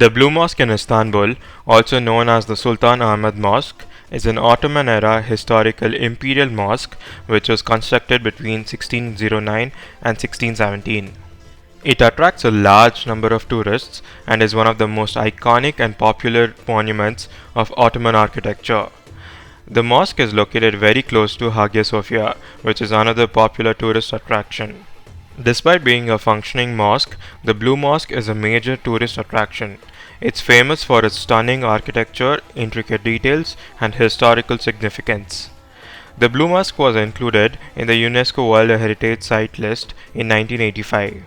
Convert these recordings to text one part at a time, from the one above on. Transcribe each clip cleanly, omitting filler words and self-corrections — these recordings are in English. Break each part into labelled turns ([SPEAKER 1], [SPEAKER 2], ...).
[SPEAKER 1] The Blue Mosque in Istanbul, also known as the Sultanahmet Mosque, is an Ottoman-era historical imperial mosque which was constructed between 1609 and 1617. It attracts a large number of tourists and is one of the most iconic and popular monuments of Ottoman architecture. The mosque is located very close to Hagia Sophia, which is another popular tourist attraction. Despite being a functioning mosque, the Blue Mosque is a major tourist attraction. It's famous for its stunning architecture, intricate details, and historical significance. The Blue Mosque was included in the UNESCO World Heritage Site list in 1985.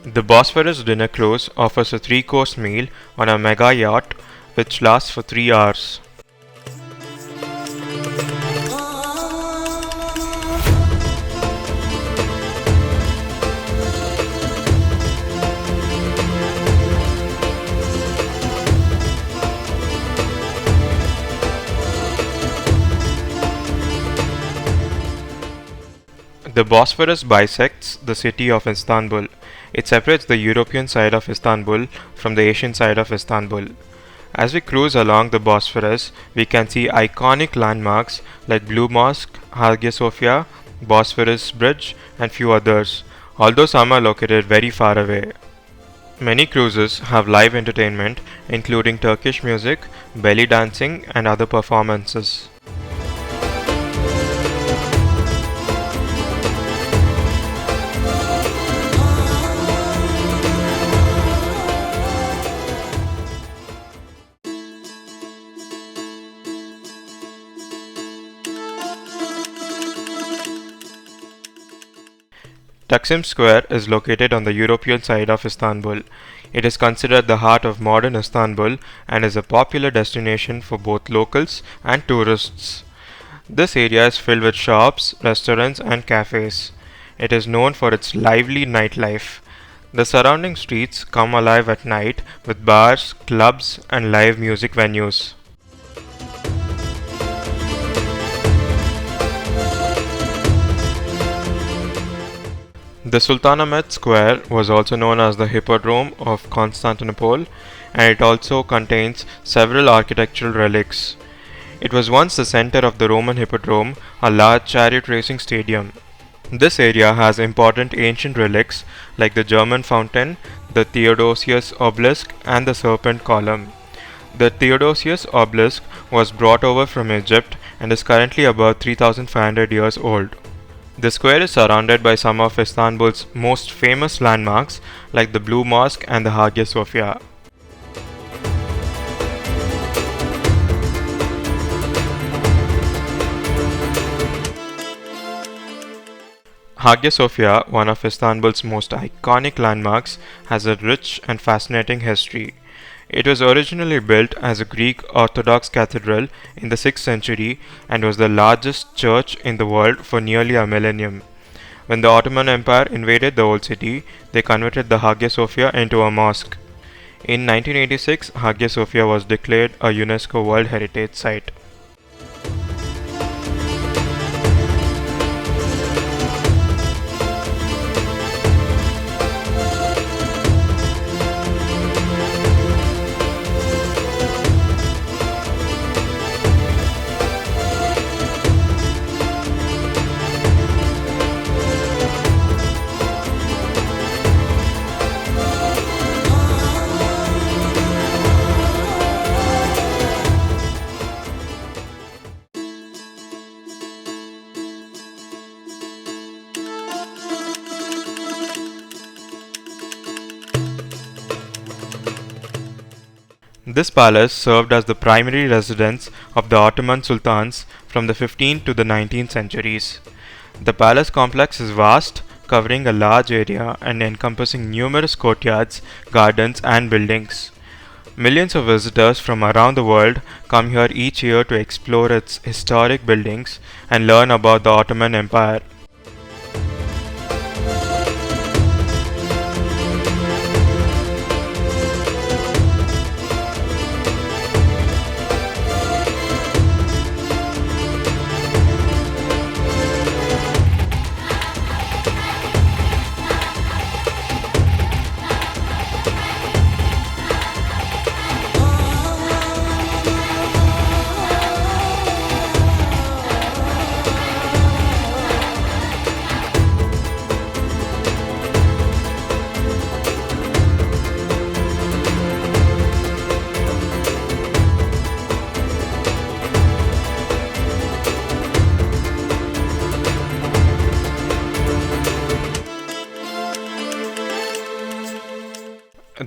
[SPEAKER 1] The Bhosphorous dinner cruise offers a three-course meal on a mega yacht which lasts for 3 hours. The Bosphorus bisects the city of Istanbul. It separates the European side of Istanbul from the Asian side of Istanbul. As we cruise along the Bosphorus, we can see iconic landmarks like Blue Mosque, Hagia Sophia, Bosphorus Bridge, and few others, although some are located very far away. Many cruises have live entertainment, including Turkish music, belly dancing, and other performances. Taksim Square is located on the European side of Istanbul. It is considered the heart of modern Istanbul and is a popular destination for both locals and tourists. This area is filled with shops, restaurants, and cafes. It is known for its lively nightlife. The surrounding streets come alive at night with bars, clubs, and live music venues. The Sultanahmet Square was also known as the Hippodrome of Constantinople, and it also contains several architectural relics. It was once the center of the Roman Hippodrome, a large chariot racing stadium. This area has important ancient relics like the German fountain, the Theodosius obelisk, and the serpent column. The Theodosius obelisk was brought over from Egypt and is currently about 3,500 years old. The square is surrounded by some of Istanbul's most famous landmarks like the Blue Mosque and the Hagia Sophia. Hagia Sophia, one of Istanbul's most iconic landmarks, has a rich and fascinating history. It was originally built as a Greek Orthodox cathedral in the 6th century and was the largest church in the world for nearly a millennium. When the Ottoman Empire invaded the old city, they converted the Hagia Sophia into a mosque. In 1986, Hagia Sophia was declared a UNESCO World Heritage Site. This palace served as the primary residence of the Ottoman sultans from the 15th to the 19th centuries. The palace complex is vast, covering a large area and encompassing numerous courtyards, gardens, and buildings. Millions of visitors from around the world come here each year to explore its historic buildings and learn about the Ottoman Empire.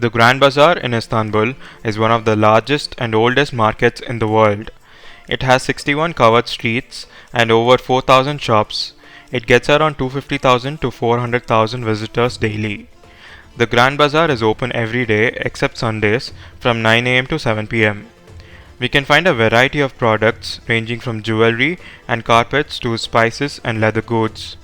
[SPEAKER 1] The Grand Bazaar in Istanbul is one of the largest and oldest markets in the world. It has 61 covered streets and over 4,000 shops. It gets around 250,000 to 400,000 visitors daily. The Grand Bazaar is open every day except Sundays from 9 am to 7 pm. We can find a variety of products ranging from jewelry and carpets to spices and leather goods.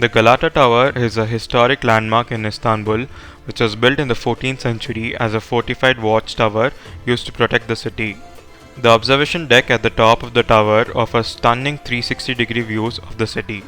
[SPEAKER 1] The Galata Tower is a historic landmark in Istanbul, which was built in the 14th century as a fortified watchtower used to protect the city. The observation deck at the top of the tower offers stunning 360-degree views of the city.